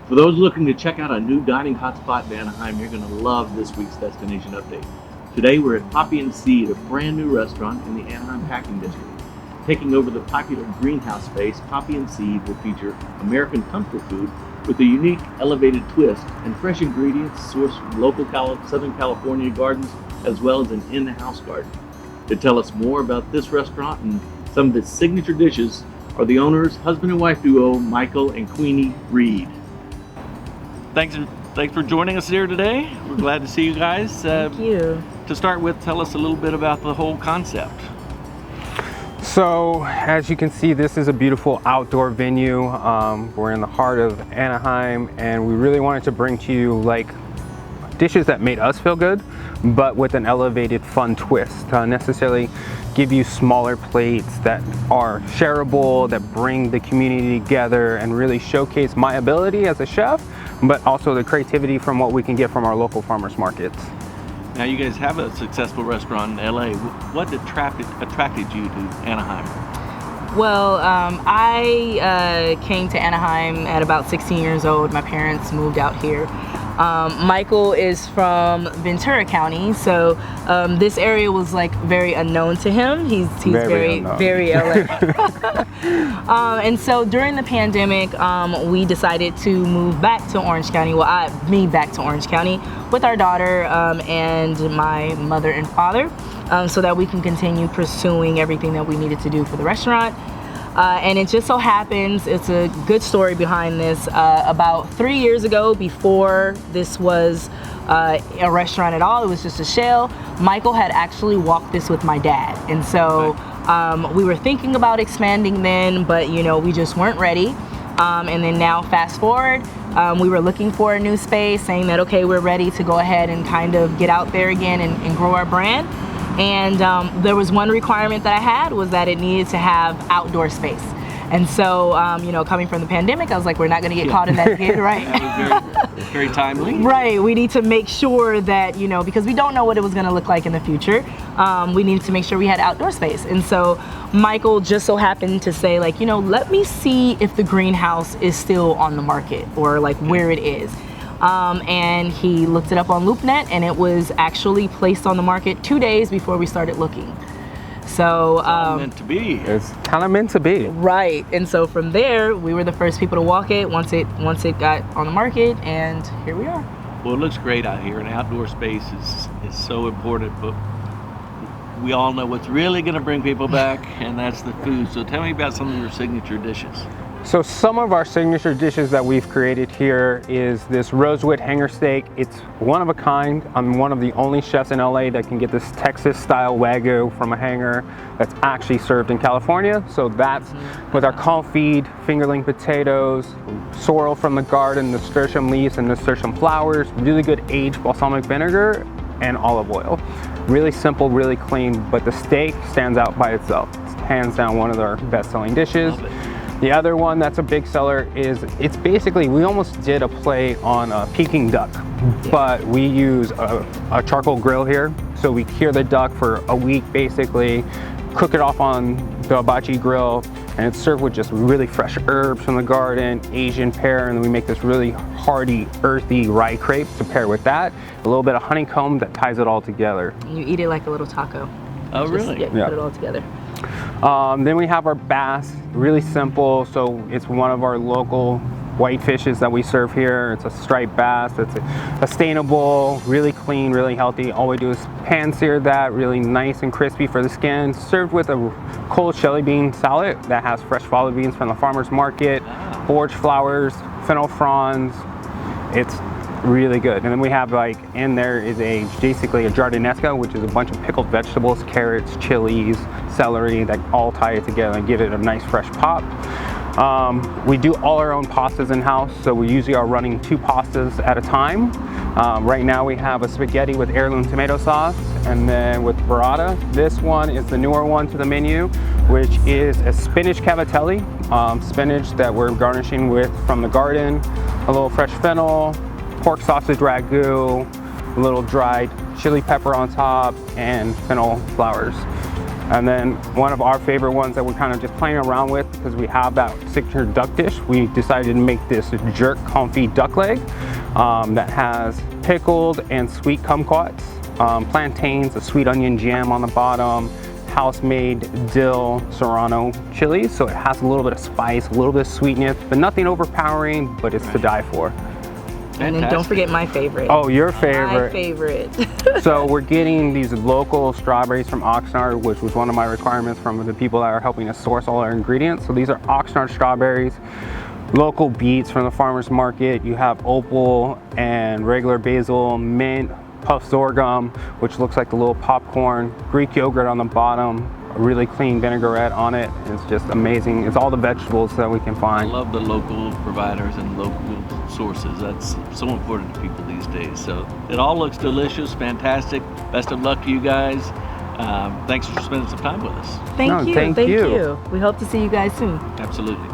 For those looking to check out a new dining hotspot in Anaheim, you're going to love this week's destination update. Today we're at Poppy and Seed, a brand new restaurant in the Anaheim Packing District. Taking over the popular greenhouse space, Poppy and Seed will feature American comfort food with a unique elevated twist and fresh ingredients sourced from local Southern California gardens as well as an in-house garden. To tell us more about this restaurant and some of its signature dishes are the owners, husband and wife duo, Michael and Kwini Reed. Thanks for joining us here today. We're glad to see you guys. Thank you. To start with, tell us a little bit about the whole concept. So, as you can see, this is a beautiful outdoor venue. We're in the heart of Anaheim, and we really wanted to bring to you like dishes that made us feel good, but with an elevated, fun twist. Necessarily give you smaller plates that are shareable, that bring the community together, and really showcase my ability as a chef, but also the creativity from what we can get from our local farmers markets. Now you guys have a successful restaurant in LA. What attracted you to Anaheim? Well, I came to Anaheim at about 16 years old. My parents moved out here. Michael is from Ventura County, so this area was like very unknown to him. He's very LA. And so during the pandemic, we decided to move back to Orange County. Well, me back to Orange County with our daughter and my mother and father, so that we can continue pursuing everything that we needed to do for the restaurant. And it just so happens, it's a good story behind this. About 3 years ago, before this was a restaurant at all, it was just a shell, Michael had actually walked this with my dad. And so we were thinking about expanding then, but we just weren't ready. And then now fast forward, we were looking for a new space, saying that, okay, we're ready to go ahead and kind of get out there again and grow our brand. And there was one requirement that I had, was that it needed to have outdoor space. And so, coming from the pandemic, I was like, we're not going to get caught in that again, right? That was very timely. Right. We need to make sure that, because we don't know what it was going to look like in the future, we needed to make sure we had outdoor space. And so Michael just so happened to say, like, let me see if the greenhouse is still on the market, or like where it is. And he looked it up on LoopNet, and it was actually placed on the market 2 days before we started looking. So meant to be. It's kind of meant to be. Right. And so from there, we were the first people to walk it once it got on the market, and here we are. Well, it looks great out here, and outdoor space is so important, but we all know what's really going to bring people back, and that's the food. So tell me about some of your signature dishes. So some of our signature dishes that we've created here is this rosewood hanger steak. It's one of a kind. I'm one of the only chefs in LA that can get this Texas style Wagyu from a hanger that's actually served in California. So that's with our confit, fingerling potatoes, sorrel from the garden, nasturtium leaves and nasturtium flowers, really good aged balsamic vinegar, and olive oil. Really simple, really clean, but the steak stands out by itself. It's hands down one of our best-selling dishes. The other one that's a big seller is, it's basically, we almost did a play on a Peking duck, but we use a charcoal grill here. So we cure the duck for a week basically, cook it off on the hibachi grill, and it's served with just really fresh herbs from the garden, Asian pear, and then we make this really hearty, earthy rye crepe to pair with that. A little bit of honeycomb that ties it all together. You eat it like a little taco. Oh, really? Yeah, put it all together. Then we have our bass, really simple. So it's one of our local white fishes that we serve here. It's a striped bass. It's sustainable, really clean, really healthy. All we do is pan sear that, really nice and crispy for the skin. Served with a cold chili bean salad that has fresh fava beans from the farmer's market, borage flowers, fennel fronds. It's really good. And then we have, like, in there is basically a jardinesca, which is a bunch of pickled vegetables, carrots, chilies, celery, that all tie it together and give it a nice fresh pop. We do all our own pastas in-house, so we usually are running 2 pastas at a time. Right now we have a spaghetti with heirloom tomato sauce, and then with burrata. This one is the newer one to the menu, which is a spinach cavatelli, spinach that we're garnishing with from the garden, a little fresh fennel, pork sausage ragu, a little dried chili pepper on top, and fennel flowers. And then one of our favorite ones that we're kind of just playing around with, because we have that signature duck dish, we decided to make this jerk confit duck leg that has pickled and sweet kumquats, plantains, a sweet onion jam on the bottom, house-made dill serrano chilies, so it has a little bit of spice, a little bit of sweetness, but nothing overpowering, but it's to die for. And then don't forget my favorite. Oh, your favorite. My favorite. So we're getting these local strawberries from Oxnard, which was one of my requirements from the people that are helping us source all our ingredients. So these are Oxnard strawberries, local beets from the farmer's market. You have opal and regular basil, mint, puff sorghum, which looks like the little popcorn, Greek yogurt on the bottom, a really clean vinaigrette on it. It's just amazing. It's all the vegetables that we can find. I love the local providers and local sources. That's so important to people these days. So it all looks delicious, fantastic. Best of luck to you guys. Thanks for spending some time with us. Thank you. Thank you. We hope to see you guys soon. Absolutely.